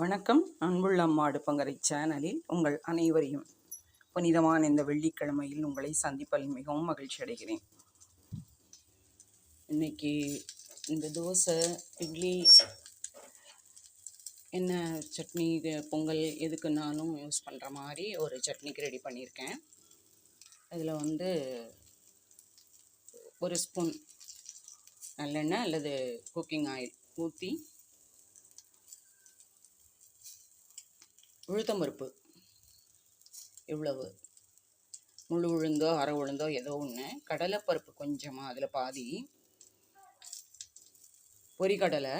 வணக்கம். அன்புள்ள அம்மா அடுப்பங்கரை சேனலில் உங்கள் அனைவரையும் புனிதமான இந்த வெள்ளிக்கிழமையில் உங்களை சந்திப்பதில் மிகவும் மகிழ்ச்சி அடைகிறேன். இன்னைக்கு இந்த தோசை, இட்லி, என்ன சட்னி, பொங்கல் எதுக்குன்னாலும் யூஸ் பண்ணுற மாதிரி ஒரு சட்னிக்கு ரெடி பண்ணியிருக்கேன். அதில் ஒரு ஸ்பூன் நல்லெண்ணெய் அல்லது குக்கிங் ஆயில் ஊற்றி உளுத்தம்பருப்பு இவ்வளவு, முழு உளுந்தோ அரை உளுந்தோ ஏதோ ஒன்று, கடலைப்பருப்பு கொஞ்சமாக, அதில் பாதி, பொரிக்கடலை,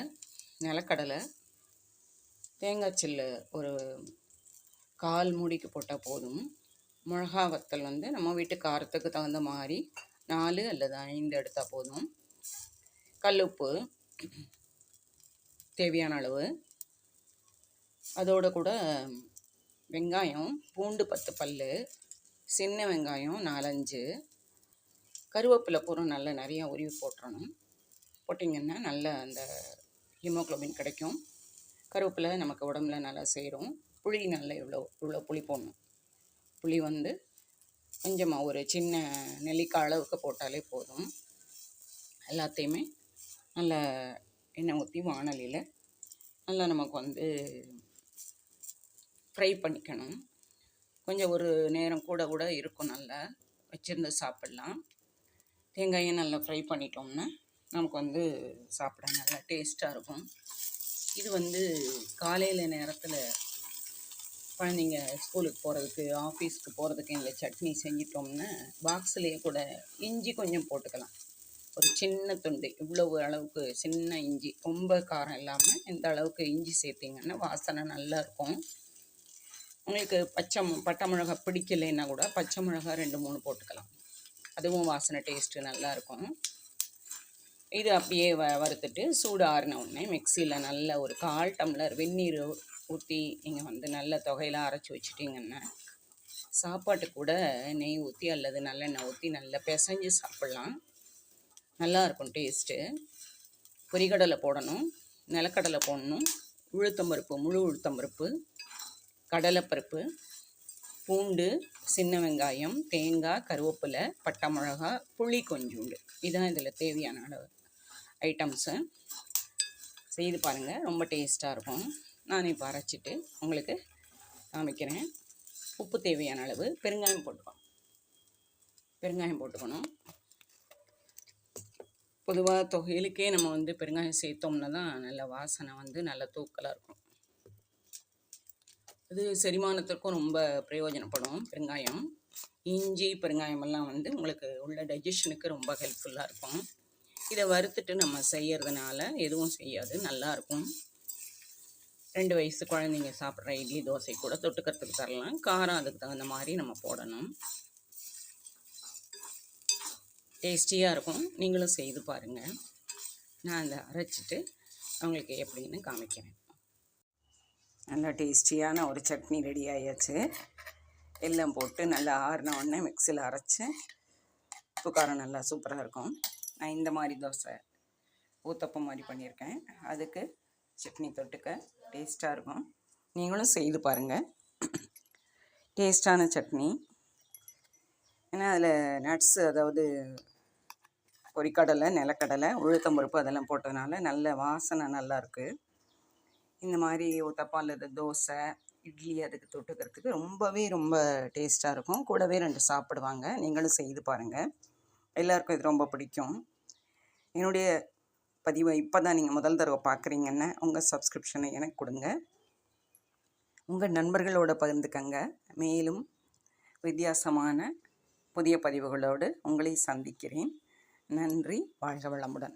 நிலக்கடலை, தேங்காய் சில்லு ஒரு 1/4 மூடிக்கு போட்டால் போதும். மிளகா வத்தல் நம்ம வீட்டு காரத்துக்கு தகுந்த மாதிரி 4 அல்லது 5 எடுத்தால் போதும். கல்லுப்பு தேவையான அளவு, அதோடு கூட வெங்காயம், பூண்டு 10 பல், சின்ன வெங்காயம் 4-5, கருவேப்பிலை பூரம் நல்லா நிறையா உருவி போட்டுறணும். போட்டிங்கன்னா நல்ல அந்த ஹீமோக்ளோபின் கிடைக்கும். கருவேப்பிலை நமக்கு உடம்புல நல்லா சேரும். புளி நல்லா இவ்வளோ புளி போடணும். புளி கொஞ்சமாக ஒரு சின்ன நெல்லிக்காய் அளவுக்கு போட்டாலே போதும். எல்லாத்தையுமே நல்லா எண்ணெய் ஊற்றி வாணலியில் நல்லா நமக்கு ஃப்ரை பண்ணிக்கணும். கொஞ்சம் ஒரு நேரம் கூட இருக்கும், நல்லா வச்சுருந்து சாப்பிட்லாம். தேங்காயும் நல்லா ஃப்ரை பண்ணிட்டோம்னா நமக்கு சாப்பிட நல்லா டேஸ்ட்டாக இருக்கும். இது காலையில் நேரத்தில் குழந்தைங்க ஸ்கூலுக்கு போகிறதுக்கு, ஆஃபீஸ்க்கு போகிறதுக்கு இந்த சட்னி செஞ்சிட்டோம்னா பாக்ஸ்லேயே கூட இஞ்சி கொஞ்சம் போட்டுக்கலாம். ஒரு சின்ன துண்டு, இவ்வளவு அளவுக்கு சின்ன இஞ்சி, ரொம்ப காரம் இல்லாமல் இந்த அளவுக்கு இஞ்சி சேர்த்திங்கன்னா வாசனை நல்லா இருக்கும். உங்களுக்கு பட்டை மிளகா பிடிக்கலைன்னா கூட பச்சை மிளகா 2-3 போட்டுக்கலாம். அதுவும் வாசனை டேஸ்ட்டு நல்லாயிருக்கும். இது அப்படியே வறுத்துட்டு சூடு ஆறின உடனே மிக்சியில் நல்ல ஒரு 1/4 டம்ளர் வெந்நீர் ஊற்றி நீங்கள் நல்ல தொகையில் அரைச்சி வச்சுட்டிங்கன்னா சாப்பாட்டு கூட நெய் ஊற்றி அல்லது நல்லெண்ணெய் ஊற்றி நல்லா பிசைஞ்சு சாப்பிட்லாம். நல்லாயிருக்கும் டேஸ்ட்டு. பொரிக்கடலை போடணும், நிலக்கடலை போடணும், உளுத்தம்பருப்பு, முழு உளுத்தம்பருப்பு, கடலைப்பருப்பு, பூண்டு, சின்ன வெங்காயம், தேங்காய், கருவேப்பிலை, பட்டை மிளகா, புளி கொஞ்சோண்டு. இதுதான் இதில் தேவையான அளவு ஐட்டம்ஸு. செய்து பாருங்கள், ரொம்ப டேஸ்ட்டாக இருக்கும். நான் இப்போ அரைச்சிட்டு உங்களுக்கு காமிக்கிறேன். உப்பு தேவையான அளவு, பெருங்காயம் போட்டுக்கணும். பொதுவாக தொகையிலுக்கே நம்ம பெருங்காயம் சேர்த்தோம்னா தான் நல்ல வாசனை நல்ல தூக்கலாக இருக்கும். அது செரிமானத்திற்கும் ரொம்ப பிரயோஜனப்படும் பெருங்காயம். இஞ்சி பெருங்காயமெல்லாம் உங்களுக்கு உள்ள டைஜஷனுக்கு ரொம்ப ஹெல்ப்ஃபுல்லாக இருக்கும். இதை வறுத்துட்டு நம்ம செய்யறதுனால எதுவும் செய்யாது, நல்லாயிருக்கும். 2 வயசு குழந்தைங்க சாப்பிட்ற இட்லி தோசை கூட தொட்டுக்கிறதுக்கு தரலாம். காரம் அதுக்கு தகுந்த மாதிரி நம்ம போடணும். டேஸ்டியாக இருக்கும். நீங்களும் செய்து பாருங்கள். நான் அதை அரைச்சிட்டு அவங்களுக்கு எப்படின்னு காமிக்கிறேன். நல்லா டேஸ்டியான ஒரு சட்னி ரெடி ஆகியாச்சு. எல்லாம் போட்டு நல்லா ஆறின உடனே மிக்சியில் அரைச்சி, உப்பு காரம் நல்லா சூப்பராக இருக்கும். நான் இந்த மாதிரி தோசை ஊத்தப்பம் மாதிரி பண்ணியிருக்கேன். அதுக்கு சட்னி தொட்டுக்க டேஸ்ட்டாக இருக்கும். நீங்களும் செய்து பாருங்கள். டேஸ்டான சட்னி. ஏன்னா அதில் நட்ஸு, அதாவது பொரிக்கடலை, நிலக்கடலை, உளுத்தம்பருப்பு அதெல்லாம் போட்டதுனால நல்ல வாசனை நல்லாயிருக்கு. இந்த மாதிரி ஊத்தப்பம் அல்லது தோசை, இட்லி அதுக்கு தொட்டுக்கிறதுக்கு ரொம்ப டேஸ்ட்டாக இருக்கும். கூடவே 2 சாப்பிடுவாங்க. நீங்களும் செய்து பாருங்கள். எல்லாருக்கும் இது ரொம்ப பிடிக்கும். என்னுடைய பதிவை இப்போ தான் நீங்கள் முதல் தடவை பார்க்குறீங்கன்னா உங்கள் சப்ஸ்கிரிப்ஷனை எனக்கு கொடுங்க. உங்கள் நண்பர்களோடு பகிர்ந்துக்கங்க. மேலும் வித்தியாசமான புதிய பதிவுகளோடு உங்களை சந்திக்கிறேன். நன்றி. வாழ்க வளமுடன்.